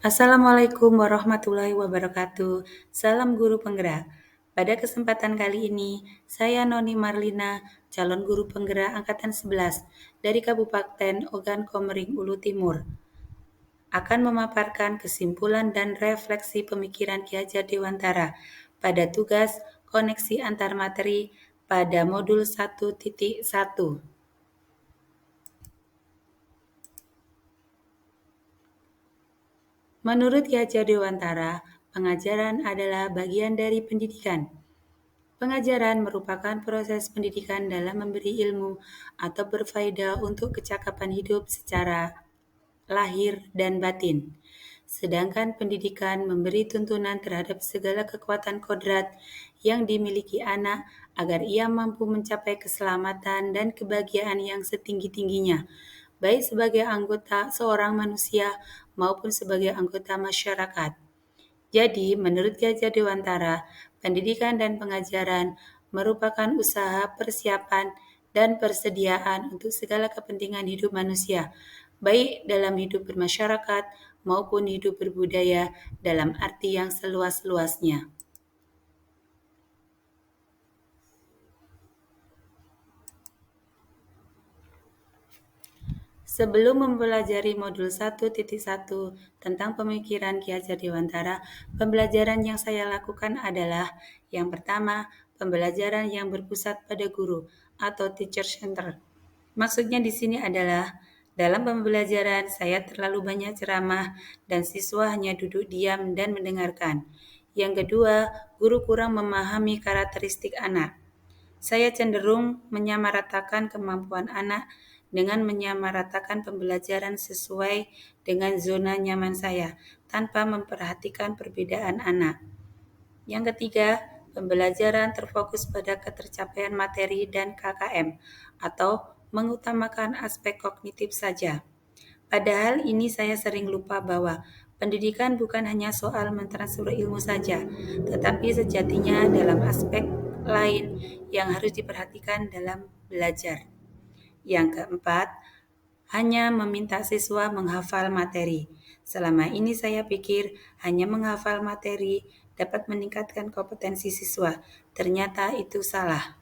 Assalamualaikum warahmatullahi wabarakatuh. Salam guru penggerak. Pada kesempatan kali ini, saya Noni Marlina, calon guru penggerak angkatan 11 dari Kabupaten Ogan Komering Ulu Timur, akan memaparkan kesimpulan dan refleksi pemikiran Ki Hajar Dewantara pada tugas koneksi antar materi pada modul 1.1. Menurut Ki Hajar Dewantara, pengajaran adalah bagian dari pendidikan. Pengajaran merupakan proses pendidikan dalam memberi ilmu atau berfaedah untuk kecakapan hidup secara lahir dan batin. Sedangkan pendidikan memberi tuntunan terhadap segala kekuatan kodrat yang dimiliki anak agar ia mampu mencapai keselamatan dan kebahagiaan yang setinggi-tingginya, baik sebagai anggota seorang manusia maupun sebagai anggota masyarakat. Jadi, menurut Ki Hajar Dewantara, pendidikan dan pengajaran merupakan usaha persiapan dan persediaan untuk segala kepentingan hidup manusia, baik dalam hidup bermasyarakat maupun hidup berbudaya dalam arti yang seluas-luasnya. Sebelum mempelajari modul 1.1 tentang pemikiran Ki Hajar Dewantara, pembelajaran yang saya lakukan adalah yang pertama, pembelajaran yang berpusat pada guru atau teacher center. Maksudnya di sini adalah dalam pembelajaran saya terlalu banyak ceramah dan siswa hanya duduk diam dan mendengarkan. Yang kedua, guru kurang memahami karakteristik anak. Saya cenderung menyamaratakan kemampuan anak dengan menyamaratakan pembelajaran sesuai dengan zona nyaman saya, tanpa memperhatikan perbedaan anak. Yang ketiga, pembelajaran terfokus pada ketercapaian materi dan KKM, atau mengutamakan aspek kognitif saja. Padahal ini saya sering lupa bahwa pendidikan bukan hanya soal mentransfer ilmu saja, tetapi sejatinya dalam aspek lain yang harus diperhatikan dalam belajar. Yang keempat, hanya meminta siswa menghafal materi. Selama ini saya pikir hanya menghafal materi dapat meningkatkan kompetensi siswa. Ternyata itu salah.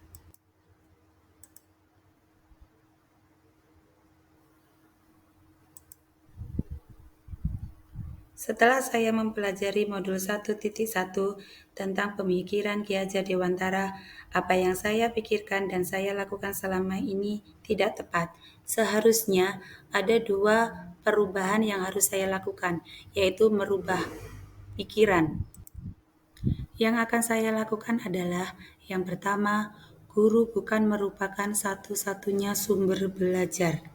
Setelah saya mempelajari modul 1.1 tentang pemikiran Ki Hajar Dewantara, apa yang saya pikirkan dan saya lakukan selama ini tidak tepat. Seharusnya ada dua perubahan yang harus saya lakukan, yaitu merubah pikiran. Yang akan saya lakukan adalah yang pertama, guru bukan merupakan satu-satunya sumber belajar.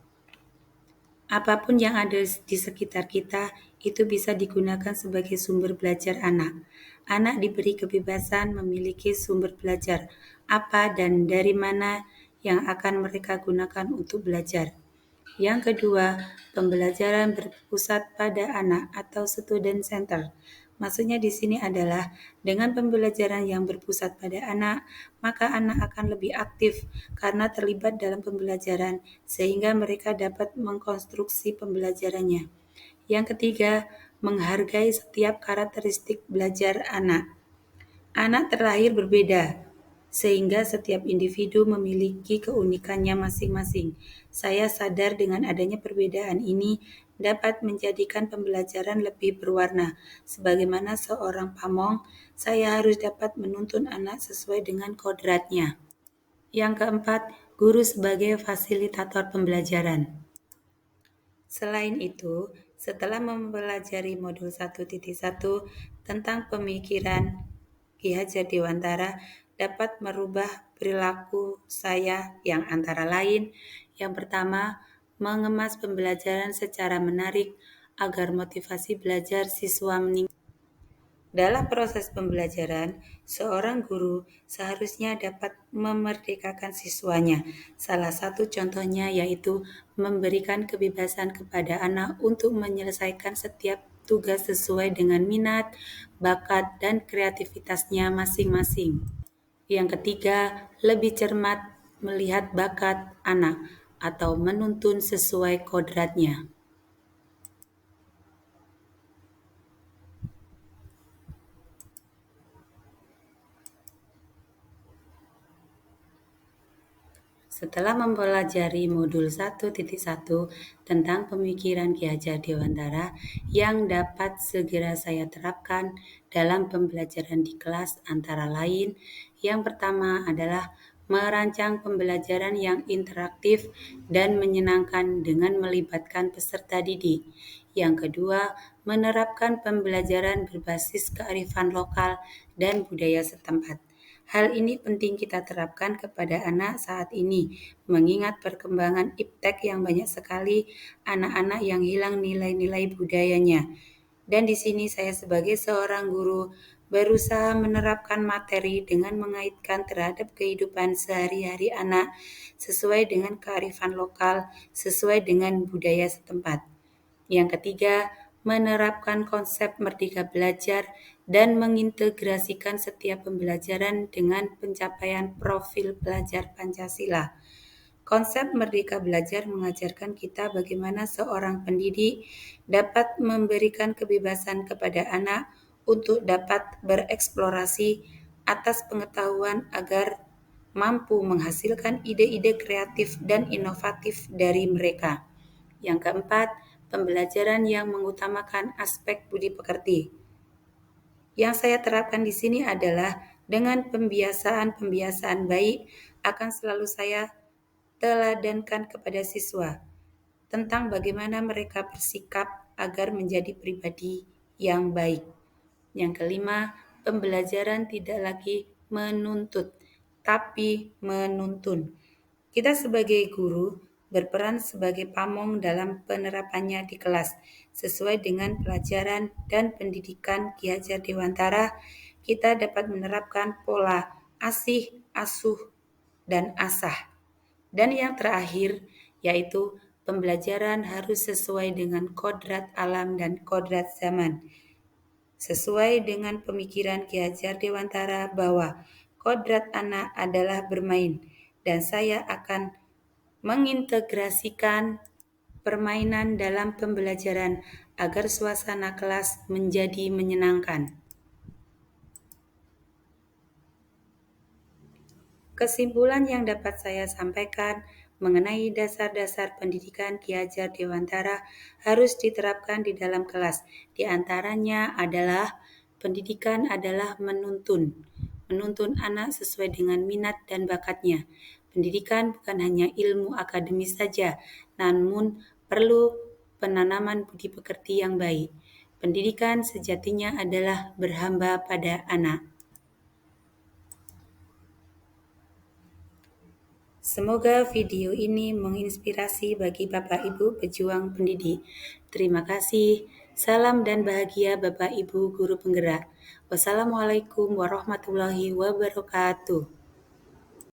Apapun yang ada di sekitar kita itu bisa digunakan sebagai sumber belajar anak. Anak diberi kebebasan memiliki sumber belajar apa dan dari mana yang akan mereka gunakan untuk belajar. Yang kedua, pembelajaran berpusat pada anak atau student center. Maksudnya di sini adalah dengan pembelajaran yang berpusat pada anak, maka anak akan lebih aktif karena terlibat dalam pembelajaran sehingga mereka dapat mengkonstruksi pembelajarannya. Yang ketiga, menghargai setiap karakteristik belajar anak. Anak terlahir berbeda, sehingga setiap individu memiliki keunikannya masing-masing. Saya sadar dengan adanya perbedaan ini dapat menjadikan pembelajaran lebih berwarna. Sebagaimana seorang pamong, saya harus dapat menuntun anak sesuai dengan kodratnya. Yang keempat, guru sebagai fasilitator pembelajaran. Selain itu, setelah mempelajari modul 1.1 tentang pemikiran Ki Hajar Dewantara dapat merubah perilaku saya yang antara lain, yang pertama, mengemas pembelajaran secara menarik agar motivasi belajar siswa meningkat. Dalam proses pembelajaran, seorang guru seharusnya dapat memerdekakan siswanya. Salah satu contohnya yaitu memberikan kebebasan kepada anak untuk menyelesaikan setiap tugas sesuai dengan minat, bakat, dan kreativitasnya masing-masing. Yang ketiga, lebih cermat melihat bakat anak atau menuntun sesuai kodratnya. Setelah mempelajari modul 1.1 tentang pemikiran Ki Hajar Dewantara yang dapat segera saya terapkan dalam pembelajaran di kelas antara lain, yang pertama adalah merancang pembelajaran yang interaktif dan menyenangkan dengan melibatkan peserta didik. Yang kedua, menerapkan pembelajaran berbasis kearifan lokal dan budaya setempat. Hal ini penting kita terapkan kepada anak saat ini, mengingat perkembangan iptek yang banyak sekali anak-anak yang hilang nilai-nilai budayanya. Dan di sini saya sebagai seorang guru berusaha menerapkan materi dengan mengaitkan terhadap kehidupan sehari-hari anak sesuai dengan kearifan lokal, sesuai dengan budaya setempat. Yang ketiga, menerapkan konsep merdeka belajar dan mengintegrasikan setiap pembelajaran dengan pencapaian profil pelajar Pancasila. Konsep merdeka belajar mengajarkan kita bagaimana seorang pendidik dapat memberikan kebebasan kepada anak untuk dapat bereksplorasi atas pengetahuan agar mampu menghasilkan ide-ide kreatif dan inovatif dari mereka. Yang keempat, pembelajaran yang mengutamakan aspek budi pekerti. Yang saya terapkan di sini adalah dengan pembiasaan baik akan selalu saya teladankan kepada siswa tentang bagaimana mereka bersikap agar menjadi pribadi yang baik. Yang kelima, pembelajaran tidak lagi menuntut, tapi menuntun. Kita sebagai guru berperan sebagai pamong dalam penerapannya di kelas. Sesuai dengan pelajaran dan pendidikan Ki Hajar Dewantara, kita dapat menerapkan pola asih, asuh, dan asah. Dan yang terakhir, yaitu pembelajaran harus sesuai dengan kodrat alam dan kodrat zaman. Sesuai dengan pemikiran Ki Hajar Dewantara bahwa kodrat anak adalah bermain, dan saya akan mengintegrasikan permainan dalam pembelajaran agar suasana kelas menjadi menyenangkan. Kesimpulan yang dapat saya sampaikan mengenai dasar-dasar pendidikan Ki Hajar Dewantara harus diterapkan di dalam kelas. Di antaranya adalah pendidikan adalah menuntun anak sesuai dengan minat dan bakatnya. Pendidikan bukan hanya ilmu akademis saja, namun perlu penanaman budi pekerti yang baik. Pendidikan sejatinya adalah berhamba pada anak. Semoga video ini menginspirasi bagi Bapak Ibu pejuang pendidik. Terima kasih. Salam dan bahagia Bapak Ibu guru penggerak. Wassalamualaikum warahmatullahi wabarakatuh.